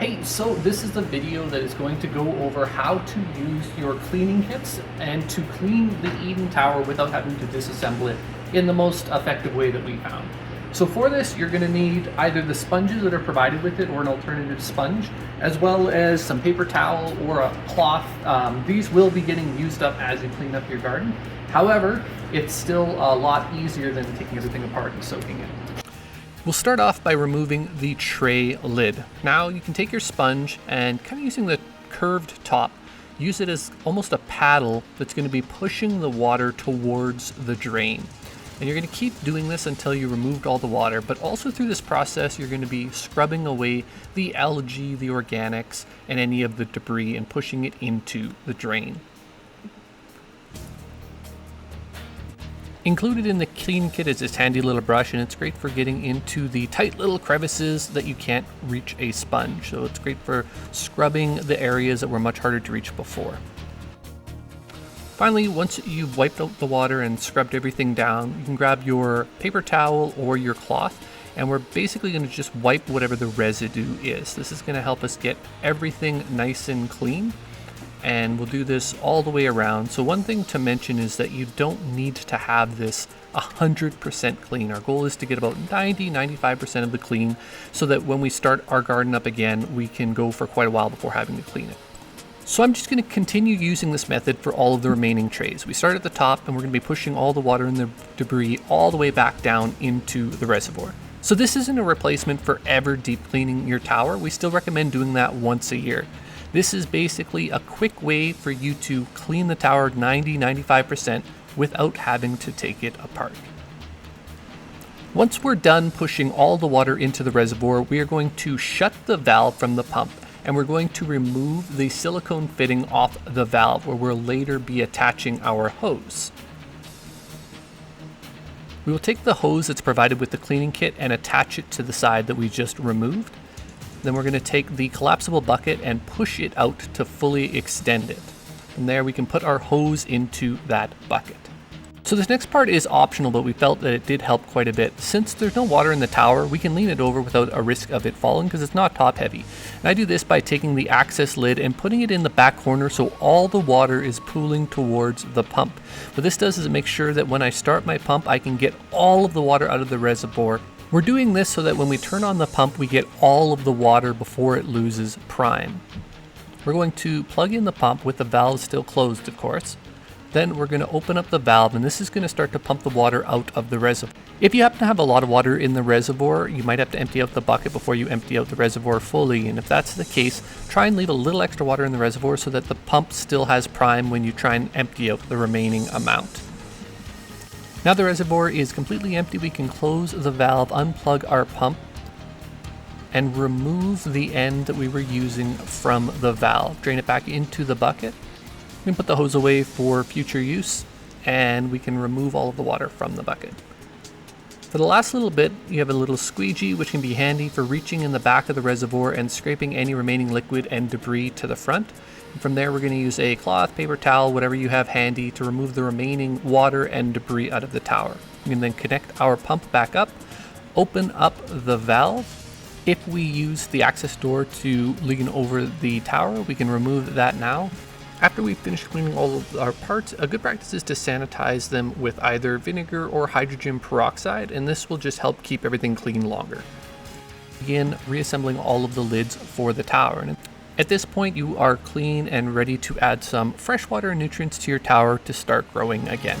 Hey, so this is the video that is going to go over how to use your cleaning kits and to clean the Eden Tower without having to disassemble it in the most effective way that we found. So for this, you're going to need either the sponges that are provided with it or an alternative sponge, as well as some paper towel or a cloth. These will be getting used up as you clean up your garden. However, it's still a lot easier than taking everything apart and soaking it. We'll start off by removing the tray lid. Now you can take your sponge and kind of using the curved top, use it as almost a paddle that's going to be pushing the water towards the drain. And you're going to keep doing this until you removed all the water, but also through this process you're going to be scrubbing away the algae, the organics, and any of the debris and pushing it into the drain. Included in the clean kit is this handy little brush, and it's great for getting into the tight little crevices that you can't reach a sponge. So it's great for scrubbing the areas that were much harder to reach before. Finally, once you've wiped out the water and scrubbed everything down, you can grab your paper towel or your cloth, and we're basically going to just wipe whatever the residue is. This is going to help us get everything nice and clean. And we'll do this all the way around. So one thing to mention is that you don't need to have this 100% clean. Our goal is to get about 90-95% of the clean so that when we start our garden up again, we can go for quite a while before having to clean it. So I'm just going to continue using this method for all of the remaining trays. We start at the top and we're going to be pushing all the water and the debris all the way back down into the reservoir. So this isn't a replacement for ever deep cleaning your tower. We still recommend doing that once a year. This is basically a quick way for you to clean the tower 90-95% without having to take it apart. Once we're done pushing all the water into the reservoir, we are going to shut the valve from the pump, and we're going to remove the silicone fitting off the valve where we'll later be attaching our hose. We will take the hose that's provided with the cleaning kit and attach it to the side that we just removed. Then we're going to take the collapsible bucket and push it out to fully extend it. From there we can put our hose into that bucket. So this next part is optional, but we felt that it did help quite a bit. Since there's no water in the tower, we can lean it over without a risk of it falling because it's not top heavy. And I do this by taking the access lid and putting it in the back corner so all the water is pooling towards the pump. What this does is it makes sure that when I start my pump, I can get all of the water out of the reservoir. We're doing this so that when we turn on the pump, we get all of the water before it loses prime. We're going to plug in the pump with the valve still closed, of course. Then we're going to open up the valve, and this is going to start to pump the water out of the reservoir. If you happen to have a lot of water in the reservoir, you might have to empty out the bucket before you empty out the reservoir fully. And if that's the case, try and leave a little extra water in the reservoir so that the pump still has prime when you try and empty out the remaining amount. Now the reservoir is completely empty, we can close the valve, unplug our pump, and remove the end that we were using from the valve. Drain it back into the bucket. We can put the hose away for future use, and we can remove all of the water from the bucket. For the last little bit, you have a little squeegee, which can be handy for reaching in the back of the reservoir and scraping any remaining liquid and debris to the front. And from there, we're going to use a cloth, paper towel, whatever you have handy to remove the remaining water and debris out of the tower. We can then connect our pump back up, open up the valve. If we use the access door to lean over the tower, we can remove that now. After we've finished cleaning all of our parts, a good practice is to sanitize them with either vinegar or hydrogen peroxide, and this will just help keep everything clean longer. Begin reassembling all of the lids for the tower. And at this point, you are clean and ready to add some fresh water and nutrients to your tower to start growing again.